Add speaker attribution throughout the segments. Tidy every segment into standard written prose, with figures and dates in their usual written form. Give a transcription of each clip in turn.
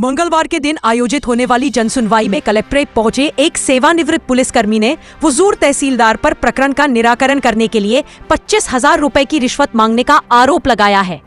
Speaker 1: मंगलवार के दिन आयोजित होने वाली जनसुनवाई में कलेक्ट्रेट पहुंचे एक सेवानिवृत्त पुलिसकर्मी ने हुजूर तहसीलदार पर प्रकरण का निराकरण करने के लिए 25,000 रुपए की रिश्वत मांगने का आरोप लगाया है।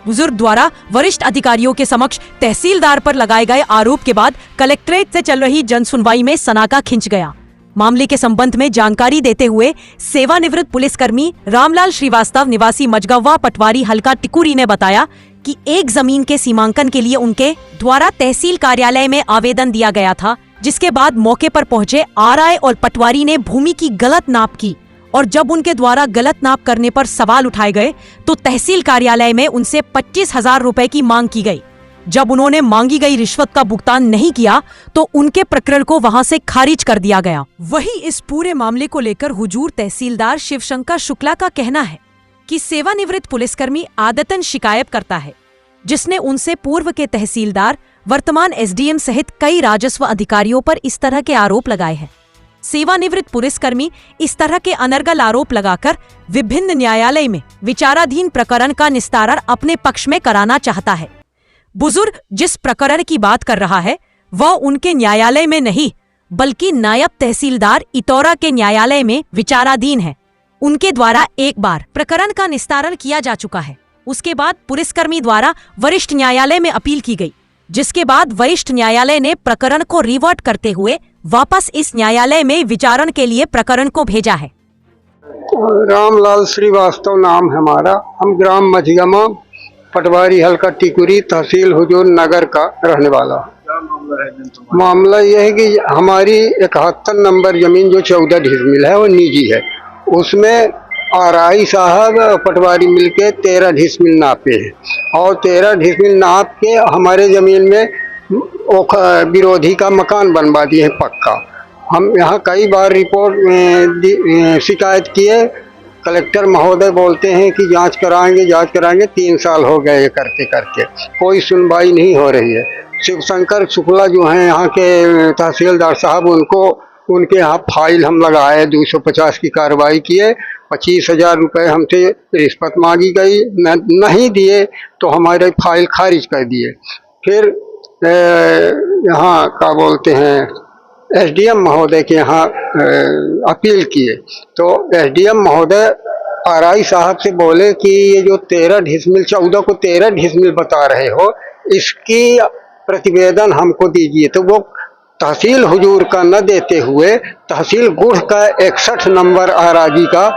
Speaker 1: बुजुर्ग द्वारा वरिष्ठ अधिकारियों के समक्ष तहसीलदार पर लगाए गए आरोप के बाद कलेक्ट्रेट से चल रही जनसुनवाई में सनाका खिंच गया। मामले के संबंध में जानकारी देते हुए सेवानिवृत्त पुलिसकर्मी रामलाल श्रीवास्तव निवासी मझगव्वा पटवारी हल्का टिकुरी ने बताया कि एक जमीन के सीमांकन के लिए उनके द्वारा तहसील कार्यालय में आवेदन दिया गया था, जिसके बाद मौके पर पहुंचे आरआई और पटवारी ने भूमि की गलत नाप की और जब उनके द्वारा गलत नाप करने पर सवाल उठाए गए तो तहसील कार्यालय में उनसे 25,000 रुपए की मांग की गई। जब उन्होंने मांगी गई रिश्वत का भुगतान नहीं किया तो उनके प्रकरण को वहां से खारिज कर दिया गया। वहीं इस पूरे मामले को लेकर हुजूर तहसीलदार शिवशंकर शुक्ला का कहना है कि सेवानिवृत्त पुलिसकर्मी आदतन शिकायत करता है, जिसने उनसे पूर्व के तहसीलदार वर्तमान एसडीएम सहित कई राजस्व अधिकारियों पर इस तरह के आरोप लगाए हैं। सेवानिवृत्त पुलिसकर्मी इस तरह के अनर्गल आरोप लगाकर विभिन्न न्यायालय में विचाराधीन प्रकरण का निस्तारण अपने पक्ष में कराना चाहता है। बुजुर्ग जिस प्रकरण की बात कर रहा है वह उनके न्यायालय में नहीं बल्कि नायब तहसीलदार इतौरा के न्यायालय में विचाराधीन है। उनके द्वारा एक बार प्रकरण का निस्तारण किया जा चुका है। उसके बाद पुलिसकर्मी द्वारा वरिष्ठ न्यायालय में अपील की गई, जिसके बाद वरिष्ठ न्यायालय ने प्रकरण को रिवर्ट करते हुए वापस इस न्यायालय में विचारण के लिए प्रकरण को भेजा है।
Speaker 2: रामलाल श्रीवास्तव नाम है हमारा। हम ग्राम मझगव्वा पटवारी हल्का टिकुरी तहसील हुजूर नगर का रहने वाला। मामला यह है कि हमारी 71 नंबर जमीन जो 14 डिसमिल है वो निजी है। उसमें आरआई साहब पटवारी मिलके 13 डिसमिल नापे हैं और 13 डिसमिल नाप के हमारे जमीन में विरोधी का मकान बनवा दिए हैं पक्का। हम यहाँ कई बार रिपोर्ट शिकायत किए। कलेक्टर महोदय बोलते हैं कि जांच कराएंगे। 3 साल हो गए ये करते करते, कोई सुनवाई नहीं हो रही है। शिवशंकर शुक्ला जो हैं यहाँ के तहसीलदार साहब, उनके यहाँ फाइल हम लगाए, 250 की कार्रवाई किए। 25,000 रुपये हमसे रिश्वत मांगी गई, नहीं दिए तो हमारे फाइल खारिज कर दिए। फिर यहाँ क्या बोलते हैं एसडीएम महोदय के यहाँ अपील किए तो एसडीएम महोदय आरआई साहब से बोले कि ये जो 13 डिसमिल 14 को 13 डिसमिल बता रहे हो, इसकी प्रतिवेदन हमको दीजिए। तो वो तहसील हुजूर का न देते हुए तहसील गुढ़ का 61 नंबर आराजी का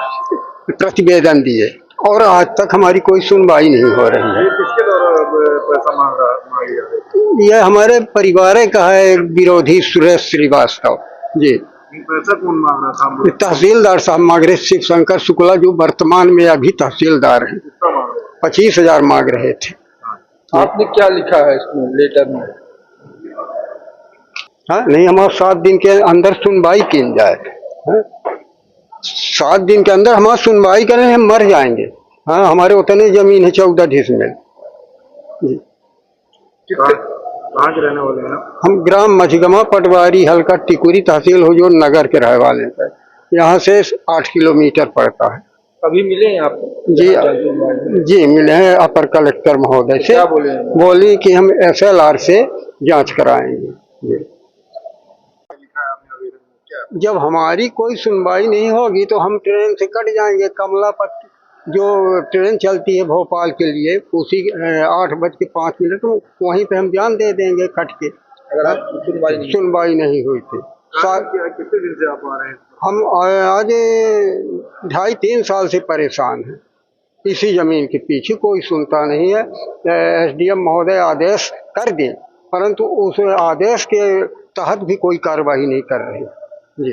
Speaker 2: प्रतिवेदन दिए और आज तक हमारी कोई सुनवाई नहीं हो रही है।
Speaker 3: किसके द्वारा पैसा मांगी जा रही है?
Speaker 2: यह हमारे परिवार का है, विरोधी सुरेश श्रीवास्तव जी।
Speaker 3: पैसा कौन मांग रहा था?
Speaker 2: तहसीलदार साहब मांग रहे, शिवशंकर शुक्ला जो वर्तमान में अभी तहसीलदार हैं। 25,000 मांग रहे थे।
Speaker 3: आपने क्या लिखा है इसमें लेटर में?
Speaker 2: हाँ नहीं, हमारा 7 दिन के अंदर सुनवाई की जाए। 7 दिन के अंदर हमारा सुनवाई करें, हम मर जाएंगे। हाँ, हमारे उतने जमीन है 14 डिसमिल जी।
Speaker 3: कहाँ के रहने वाले हैं?
Speaker 2: हम ग्राम मझगव्वा पटवारी हल्का टिकुरी तहसील हुजूर नगर के रहने वाले हैं। यहाँ से 8 किलोमीटर पड़ता है।
Speaker 3: अभी मिले हैं आपको?
Speaker 2: जी मिले हैं अपर कलेक्टर महोदय से।
Speaker 3: क्या बोली
Speaker 2: कि हम SLR से जांच कराएंगे जी। जब हमारी कोई सुनवाई नहीं होगी तो हम ट्रेन से कट जाएंगे। कमलापति जो ट्रेन चलती है भोपाल के लिए, उसी 8:05 वहीं पे हम जान दे देंगे कट के, अगर सुनवाई नहीं हुई थी।
Speaker 3: कितने दिन से आप आ रहे हैं?
Speaker 2: हम आज 2.5-3 साल से परेशान हैं इसी जमीन के पीछे। कोई सुनता नहीं है। एसडीएम महोदय आदेश कर दें, परंतु उस आदेश के तहत भी कोई कार्रवाई नहीं कर रहे जी।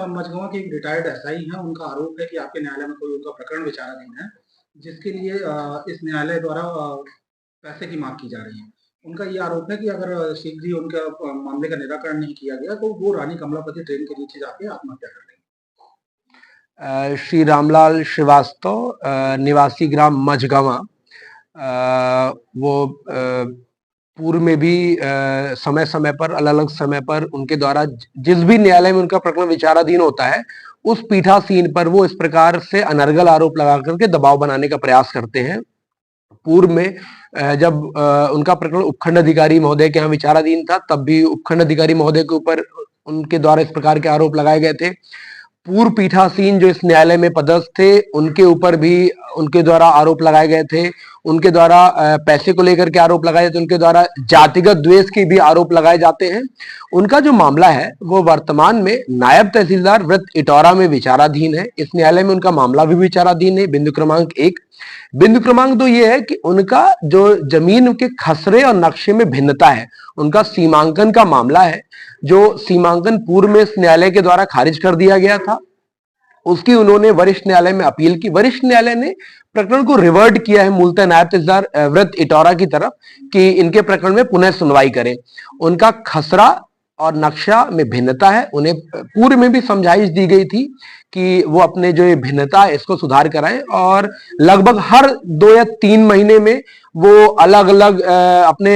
Speaker 4: मझगव्वा के एक रिटायर्ड एसआई हैं, उनका आरोप है कि आपके न्यायालय में कोई उनका प्रकरण विचाराधीन है, जिसके लिए इस न्यायालय द्वारा पैसे की मांग की जा रही है। उनका ये आरोप है कि अगर शीघ्र ही उनका मामले का निराकरण नहीं किया गया तो वो रानी कमलापति ट्रेन के नीचे जाके आत्महत्या कर लेंगे।
Speaker 5: श्री रामलाल श्रीवास्तव निवासी ग्राम मझगव्वा, वो पूर्व में भी समय समय पर अलग अलग समय पर उनके द्वारा जिस भी न्यायालय में उनका प्रकरण विचाराधीन होता है उस पीठासीन पर वो इस प्रकार से अनर्गल आरोप लगा करके दबाव बनाने का प्रयास करते हैं। पूर्व में जब उनका प्रकरण उपखंड अधिकारी महोदय के यहाँ विचाराधीन था, तब भी उपखंड अधिकारी महोदय के ऊपर उनके द्वारा इस प्रकार के आरोप लगाए गए थे। पूर्व पीठासीन जो इस न्यायालय में पदस्थ थे, उनके ऊपर भी उनके द्वारा आरोप लगाए गए थे। उनके द्वारा पैसे को लेकर के आरोप लगाए जाते, उनके द्वारा जातिगत द्वेष के भी आरोप लगाए जाते हैं। उनका जो मामला है वो वर्तमान में नायब तहसीलदार वृत्त इटौरा में विचाराधीन है। इस न्यायालय में उनका मामला भी विचाराधीन है। बिंदु क्रमांक 1। बिंदु क्रमांक 2 ये है कि उनका जो जमीन के खसरे और नक्शे में भिन्नता है, उनका सीमांकन का मामला है, जो सीमांकन पूर्व में इस न्यायालय के द्वारा खारिज कर दिया गया था। उसकी उन्होंने वरिष्ठ न्यायालय में अपील की। वरिष्ठ न्यायालय ने प्रकरण को रिवर्ट किया है मूलतः नायब तहसीलदार वृत्त इटौरा की तरफ कि इनके प्रकरण में पुनः सुनवाई करें। उनका खसरा और नक्शा में भिन्नता है, उन्हें पूर्व में भी समझाइश दी गई थी कि वो अपने जो ये भिन्नता है इसको सुधार कराएं, और लगभग हर 2 या 3 महीने में वो अलग अलग अपने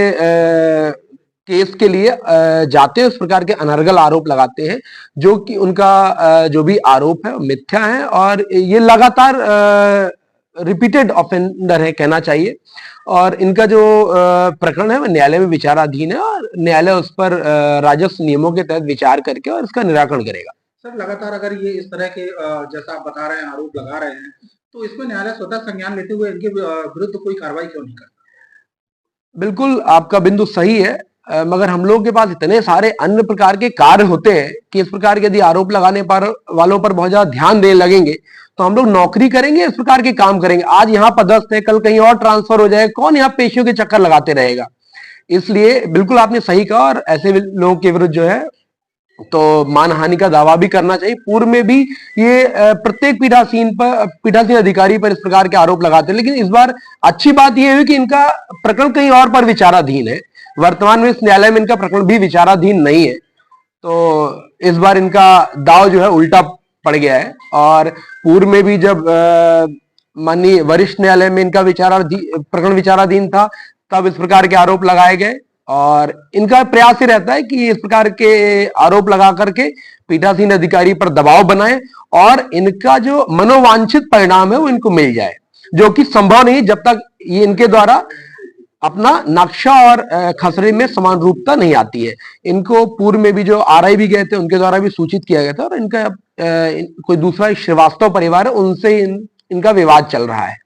Speaker 5: केस के लिए जाते हैं, उस प्रकार के अनर्गल आरोप लगाते हैं, जो कि उनका जो भी आरोप है मिथ्या है और ये लगातार रिपीटेड ऑफेंडर है कहना चाहिए। और इनका जो प्रकरण है वो न्यायालय में विचाराधीन है और न्यायालय उस पर राजस्व नियमों के तहत विचार करके और इसका निराकरण करेगा।
Speaker 4: सर, लगातार अगर ये इस तरह के जैसा आप बता रहे हैं आरोप लगा रहे हैं, तो इसमें न्यायालय स्वतः संज्ञान लेते हुए इनके विरुद्ध कोई कार्रवाई क्यों नहीं करता?
Speaker 5: बिल्कुल आपका बिंदु सही है, मगर हम लोग के पास इतने सारे अन्य प्रकार के कार्य होते हैं कि इस प्रकार के यदि आरोप लगाने पर वालों पर बहुत ज्यादा ध्यान देने लगेंगे तो हम लोग नौकरी करेंगे, इस प्रकार के काम करेंगे। आज यहाँ पदस्थ है, कल कहीं और ट्रांसफर हो जाएगा, कौन यहाँ पेशियों के चक्कर लगाते रहेगा। इसलिए बिल्कुल आपने सही कहा, और ऐसे लोगों के विरुद्ध जो है तो मानहानि का दावा भी करना चाहिए। पूर्व में भी ये प्रत्येक पीठासीन अधिकारी पर इस प्रकार के आरोप लगाते हैं, लेकिन इस बार अच्छी बात यह है कि इनका प्रकरण कहीं और पर विचाराधीन है। वर्तमान में इस न्यायालय में इनका प्रकरण भी विचाराधीन नहीं है, तो इस बार इनका दाव जो है उल्टा पड़ गया है। और पूर्व में भी जब माननीय वरिष्ठ न्यायालय में इनका प्रकरण विचाराधीन था, तब इस प्रकार के आरोप लगाए गए, और इनका प्रयास ही रहता है कि इस प्रकार के आरोप लगा करके पीठासीन अधिकारी पर दबाव बनाए और इनका जो मनोवांछित परिणाम है वो इनको मिल जाए, जो कि संभव नहीं जब तक ये इनके द्वारा अपना नक्शा और खसरे में समान रूपता नहीं आती है। इनको पूर्व में भी जो आरआई भी गए थे उनके द्वारा भी सूचित किया गया था, और इनका कोई दूसरा श्रीवास्तव परिवार है, उनसे इनका विवाद चल रहा है।